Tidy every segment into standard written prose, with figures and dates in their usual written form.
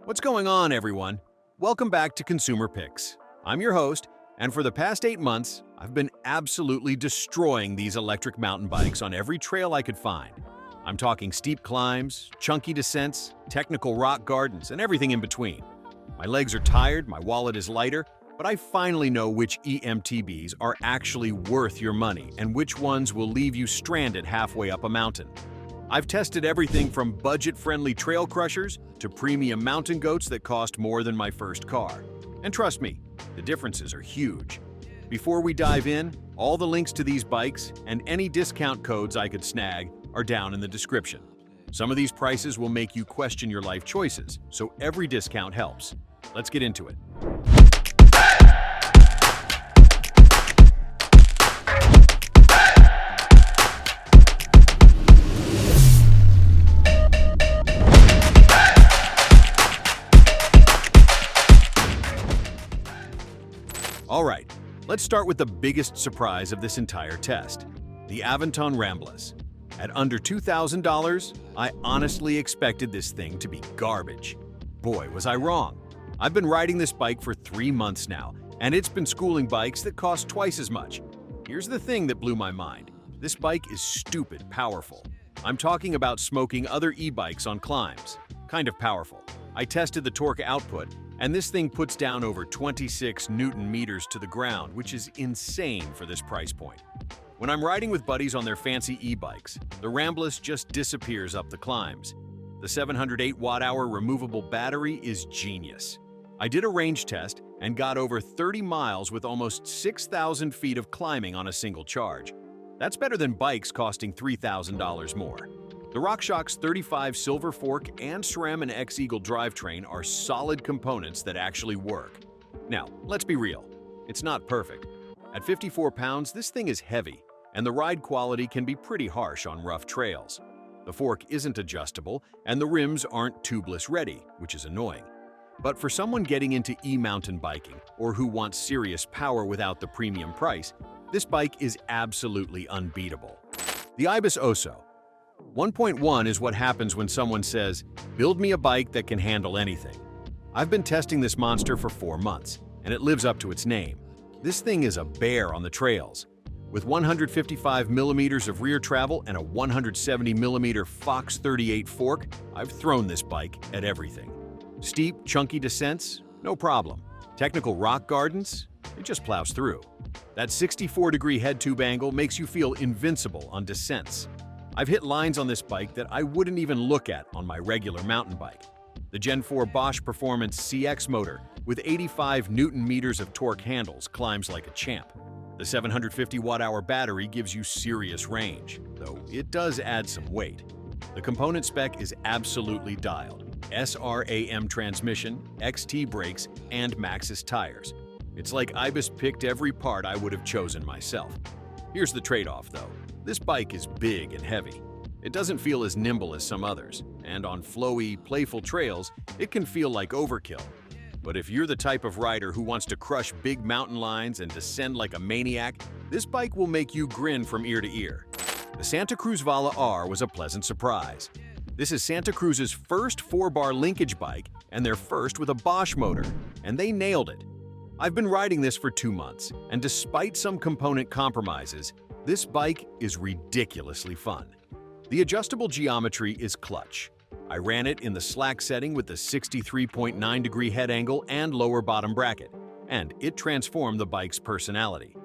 What's going on, everyone? Welcome back to Consumer Picks. I'm your host, and for the past 8 months, I've been absolutely destroying these electric mountain bikes on every trail I could find. I'm talking steep climbs, chunky descents, technical rock gardens, and everything in between. My legs are tired, my wallet is lighter, but I finally know which e-MTBs are actually worth your money and which ones will leave you stranded halfway up a mountain. I've tested everything from budget-friendly trail crushers to premium mountain goats that cost more than my first car. And trust me, the differences are huge. Before we dive in, all the links to these bikes and any discount codes I could snag are down in the description. Some of these prices will make you question your life choices, so every discount helps. Let's get into it. All right, let's start with the biggest surprise of this entire test, the Aventon Ramblas. At under $2,000, I honestly expected this thing to be garbage. Boy, was I wrong. I've been riding this bike for 3 months now, and it's been schooling bikes that cost twice as much. Here's the thing that blew my mind. This bike is stupid powerful. I'm talking about smoking other e-bikes on climbs. Kind of powerful. I tested the torque output, and this thing puts down over 26 Newton meters to the ground, which is insane for this price point. When I'm riding with buddies on their fancy e-bikes, the Ramblas just disappears up the climbs. The 708 watt-hour removable battery is genius. I did a range test and got over 30 miles with almost 6,000 feet of climbing on a single charge. That's better than bikes costing $3,000 more. The RockShox 35 Silver Fork and SRAM and X-Eagle drivetrain are solid components that actually work. Now, let's be real. It's not perfect. At 54 pounds, this thing is heavy, and the ride quality can be pretty harsh on rough trails. The fork isn't adjustable, and the rims aren't tubeless ready, which is annoying. But for someone getting into e-mountain biking, or who wants serious power without the premium price, this bike is absolutely unbeatable. The Ibis Oso. 1.1 is what happens when someone says, "Build me a bike that can handle anything." I've been testing this monster for 4 months, and it lives up to its name. This thing is a bear on the trails. With 155 millimeters of rear travel and a 170 millimeter Fox 38 fork, I've thrown this bike at everything. Steep, chunky descents? No problem. Technical rock gardens? It just plows through. That 64-degree head tube angle makes you feel invincible on descents. I've hit lines on this bike that I wouldn't even look at on my regular mountain bike. The Gen 4 Bosch Performance CX motor with 85 Newton meters of torque handles climbs like a champ. The 750 watt-hour battery gives you serious range, though it does add some weight. The component spec is absolutely dialed. SRAM transmission, XT brakes, and Maxxis tires. It's like Ibis picked every part I would have chosen myself. Here's the trade-off, though. This bike is big and heavy. It doesn't feel as nimble as some others, and on flowy, playful trails, it can feel like overkill. But if you're the type of rider who wants to crush big mountain lines and descend like a maniac, this bike will make you grin from ear to ear. The Santa Cruz Vala R was a pleasant surprise. This is Santa Cruz's first 4-bar linkage bike, and their first with a Bosch motor, and they nailed it. I've been riding this for 2 months, and despite some component compromises, this bike is ridiculously fun. The adjustable geometry is clutch. I ran it in the slack setting with the 63.9-degree head angle and lower bottom bracket, and it transformed the bike's personality.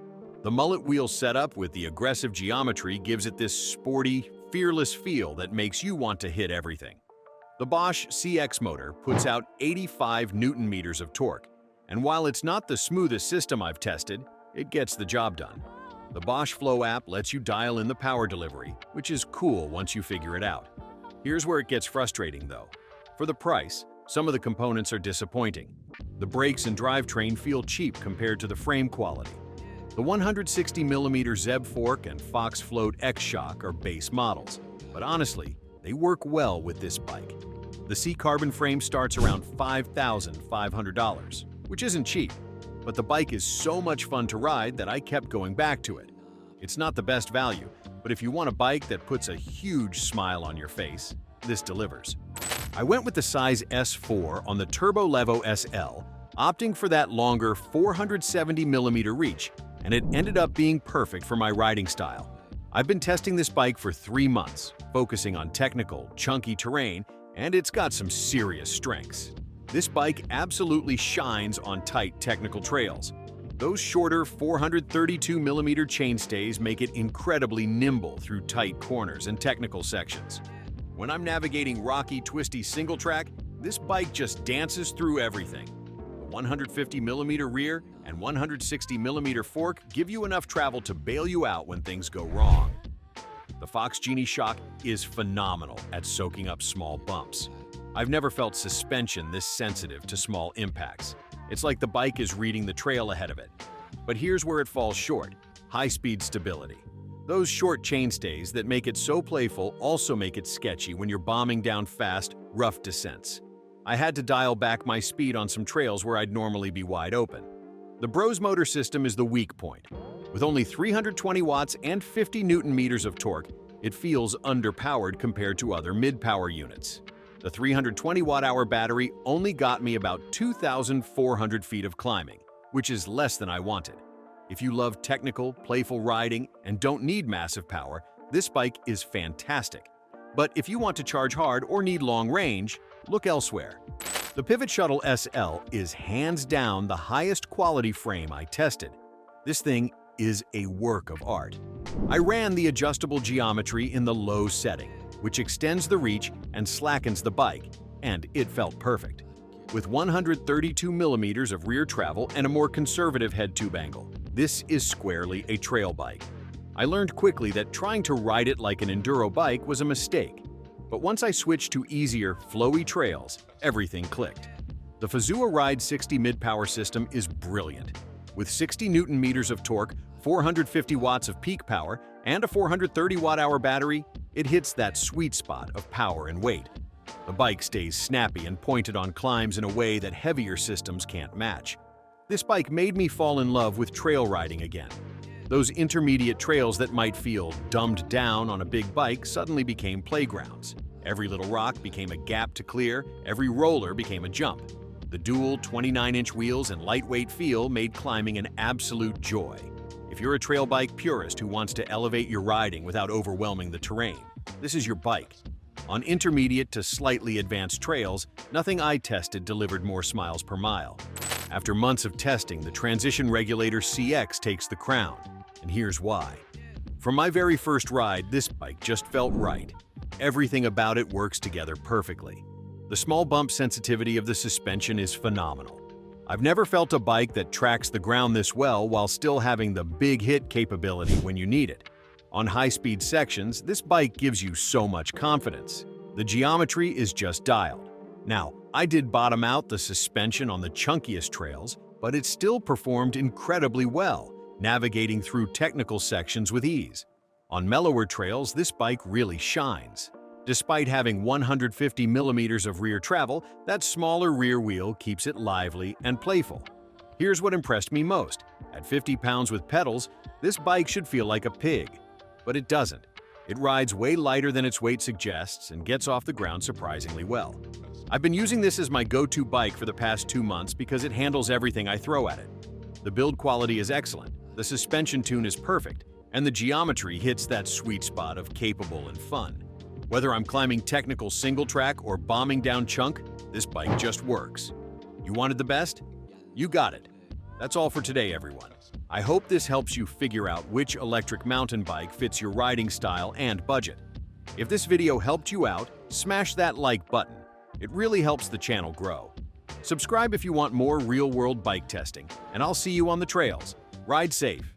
The mullet wheel setup with the aggressive geometry gives it this sporty, fearless feel that makes you want to hit everything. The Bosch CX motor puts out 85 Newton meters of torque, and while it's not the smoothest system I've tested, it gets the job done. The Bosch Flow app lets you dial in the power delivery, which is cool once you figure it out. Here's where it gets frustrating, though. For the price, some of the components are disappointing. The brakes and drivetrain feel cheap compared to the frame quality. The 160mm Zeb fork and Fox Float X shock are base models, but honestly, they work well with this bike. The C-Carbon frame starts around $5,500, which isn't cheap, but the bike is so much fun to ride that I kept going back to it. It's not the best value, but if you want a bike that puts a huge smile on your face, this delivers. I went with the size S4 on the Turbo Levo SL, opting for that longer 470mm reach, and it ended up being perfect for my riding style. I've been testing this bike for 3 months, focusing on technical, chunky terrain, and it's got some serious strengths. This bike absolutely shines on tight technical trails. Those shorter 432mm chainstays make it incredibly nimble through tight corners and technical sections. When I'm navigating rocky, twisty single track, this bike just dances through everything. The 150mm rear and 160mm fork give you enough travel to bail you out when things go wrong. The Fox Genie shock is phenomenal at soaking up small bumps. I've never felt suspension this sensitive to small impacts. It's like the bike is reading the trail ahead of it. But here's where it falls short: high-speed stability. Those short chainstays that make it so playful also make it sketchy when you're bombing down fast, rough descents. I had to dial back my speed on some trails where I'd normally be wide open. The Bros motor system is the weak point. With only 320 watts and 50 Newton-meters of torque, it feels underpowered compared to other mid-power units. The 320 watt-hour battery only got me about 2,400 feet of climbing, which is less than I wanted. If you love technical, playful riding and don't need massive power, this bike is fantastic. But if you want to charge hard or need long range, look elsewhere. The Pivot Shuttle SL is hands down the highest quality frame I tested. This thing is a work of art. I ran the adjustable geometry in the low setting, which extends the reach and slackens the bike, and it felt perfect. With 132mm of rear travel and a more conservative head tube angle, this is squarely a trail bike. I learned quickly that trying to ride it like an enduro bike was a mistake. But once I switched to easier, flowy trails, everything clicked. The Fazua Ride 60 mid-power system is brilliant. With 60 Newton-meters of torque, 450 watts of peak power, and a 430 watt-hour battery, it hits that sweet spot of power and weight. The bike stays snappy and pointed on climbs in a way that heavier systems can't match. This bike made me fall in love with trail riding again. Those intermediate trails that might feel dumbed down on a big bike suddenly became playgrounds. Every little rock became a gap to clear, every roller became a jump. The dual 29-inch wheels and lightweight feel made climbing an absolute joy. If you're a trail bike purist who wants to elevate your riding without overwhelming the terrain, this is your bike. On intermediate to slightly advanced trails, nothing I tested delivered more smiles per mile. After months of testing, the Transition Regulator CX takes the crown, and here's why. From my very first ride, this bike just felt right. Everything about it works together perfectly. The small bump sensitivity of the suspension is phenomenal. I've never felt a bike that tracks the ground this well while still having the big hit capability when you need it. On high-speed sections, this bike gives you so much confidence. The geometry is just dialed. Now, I did bottom out the suspension on the chunkiest trails, but it still performed incredibly well, navigating through technical sections with ease. On mellower trails, this bike really shines. Despite having 150mm of rear travel, that smaller rear wheel keeps it lively and playful. Here's what impressed me most. At 50 pounds with pedals, this bike should feel like a pig. But it doesn't. It rides way lighter than its weight suggests and gets off the ground surprisingly well. I've been using this as my go-to bike for the past 2 months because it handles everything I throw at it. The build quality is excellent, the suspension tune is perfect, and the geometry hits that sweet spot of capable and fun. Whether I'm climbing technical single track or bombing down chunk, this bike just works. You wanted the best? You got it. That's all for today, everyone. I hope this helps you figure out which electric mountain bike fits your riding style and budget. If this video helped you out, smash that like button. It really helps the channel grow. Subscribe if you want more real-world bike testing, and I'll see you on the trails. Ride safe.